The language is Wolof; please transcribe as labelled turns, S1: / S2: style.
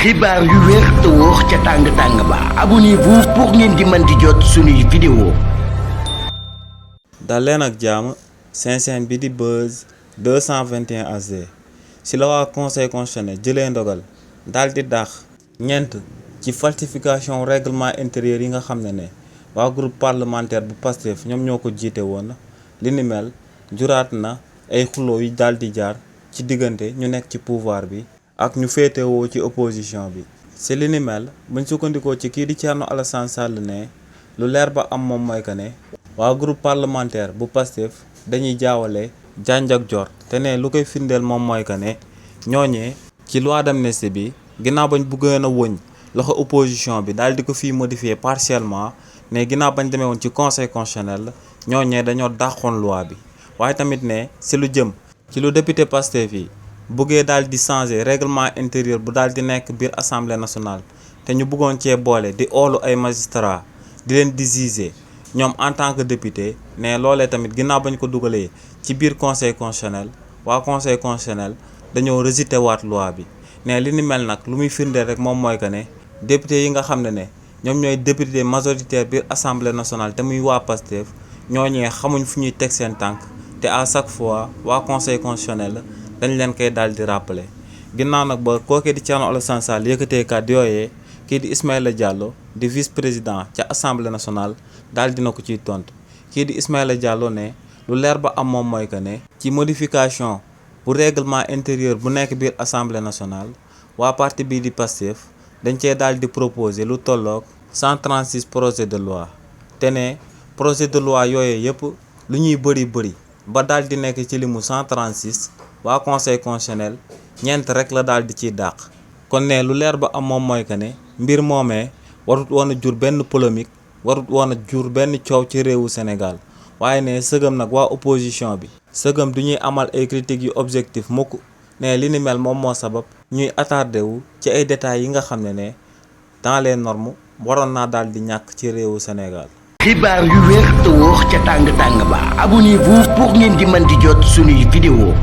S1: xibaar yu wér te wóor ca tàng-tàng ba abonnez-vous pour ngeen di mën di jot suñuy vidéo.
S2: dal leen ak jàmm seen bi di Buzz 221 HD ci la waa conseil constitutionnel jëlee ndogal daal di dàq ñeent ci falsification règlement intérieur yi nga xam ne waa groupe parlementaire bu Pastef ñoom ñoo ko jiite woon. li ni mel juraat na ay xuloo yu daal di jaar ci diggante ñu nekk ci pouvoir bi ak ñu féetewoo ci opposition bi. ci li ni mel buñ sukkandikoo ci kii di Thierno Alassane Sall ne lu leer ba am moom mooy que ne waa groupe parlementaire bu Pastef dañuy jaawale janj ak jor te ne lu koy firndeel moom mooy que ne ñooñee ci loi d'amnistie bi ginnaaw bañ bëggoon a wëñ loxo opposition bi daal di ko fii modifier partiellement ne ginnaaw bañ demee woon ci conseil constitutionnel ñooñee dañoo dàqoon loi bi. waaye tamit ne ci lu jëm ci lu député Pastef yi buggee daal di changer règlement intérieur bu daal di nekk biir assemblée nationale te ñu bëggoon cee boole di oolu ay magistrats di leen di juger ñoom en tant que député ne loolee tamit ginnaaw bañ ko dugalee ci biir conseil constitutionnel waa conseil constitutionnel dañoo rejeté waat loi bi. ne li ni mel nag lu muy firndeel rek moom mooy que ne député yi nga xam ne ñoom ñooy député majoritaire biir assemblée nationale te muy waa Pastef ñooñee xamuñ fu ñuy teg seen tànk te à chaque fois waa conseil constitutionnel dañ leen koy daal di rappeler. ginnaaw nag ba kookee di Thierno Alassane Sall yëkkatee kàddu yooyee kii di Ismaïla Diallo di vice président ca assemblée nationale daal dina ko ciy tontu. kii di Ismaïla Diallo ne lu leer ba am moom mooy que ne ci modification bu règlement intérieur bu nekk biir assemblée nationale waa parti bii di Pastef dañ cee daal di proposer lu tolloog 136 projets de loi te ne projet de loi yooyee yëpp lu ñuy bëri ba daal di nekk ci limu 136 waa conseil constitutionnel ñeent rek la daal di ciy dàq. kon ne lu leer ba am moom mooy que ne mbir moomee warut woon a jur benn polémique warut woon a jur benn coow ci réewu Sénégal waaye ne sëgëm nag waa opposition bi sëgëm du ñuy amal ay critiques yu objectif mukk ne li ni mel moom moo sabab ñuy attardé wu ci ay détails yi nga xam ne dans les normes waroon naa daal di ñàkk ci réewu Sénégal.
S1: xibaar yu wér te wóor ca tàng-tàng ba abonnez-vous pour ngeen di mën di jot suñuy vidéo.